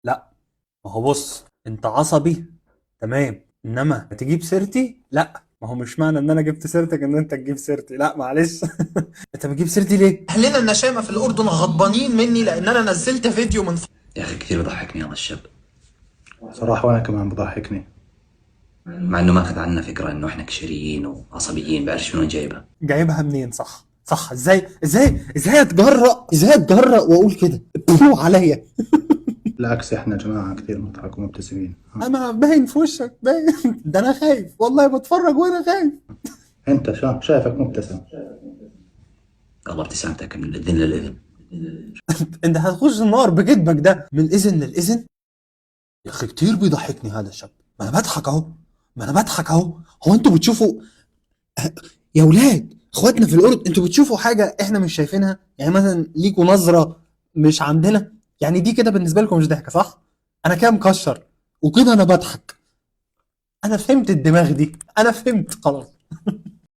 لا، ما هو بص، انت عصبي تمام، انما تجيب سيرتي لا. ما هو مش معنى ان انا جبت سيرتك ان انت تجيب سيرتي، لا معلش. انت بتجيب سيرتي ليه؟ اهلنا النشامة في الاردن غضبانين مني لان انا نزلت فيديو من يا أخي كثير بضحكني هذا الشاب. صراحة وأنا كمان بضحكني. مع إنه ماخذ عنا فكرة إنه إحنا كشريين وعصبيين، بعرف من وين جايبها. جايبها منين؟ صح صح، ازاي اتجرأ واقول كده؟ بتقولوا عليا. بالعكس إحنا جماعة كثير مضحك ومبتسمين. انا باين في وشك، باين. ده انا خايف والله، بتفرج وانا خايف. أنت شايفك مبتسم. الله ابتسامتك من الإذن للإذن. انت هتخش النار بكدبك ده من الاذن للاذن. يا اخي كتير بيضحكني هذا الشاب. ما انا بضحك اهو، ما انا بضحك اهو. هو انتوا بتشوفوا يا ولاد اخواتنا في الاردن، انتوا بتشوفوا حاجه احنا مش شايفينها؟ يعني مثلا ليكوا نظره مش عندنا؟ يعني دي كده بالنسبه لكم مش ضحكه صح؟ انا كده مكشر وكده انا بضحك. انا فهمت الدماغ دي، انا فهمت خلاص.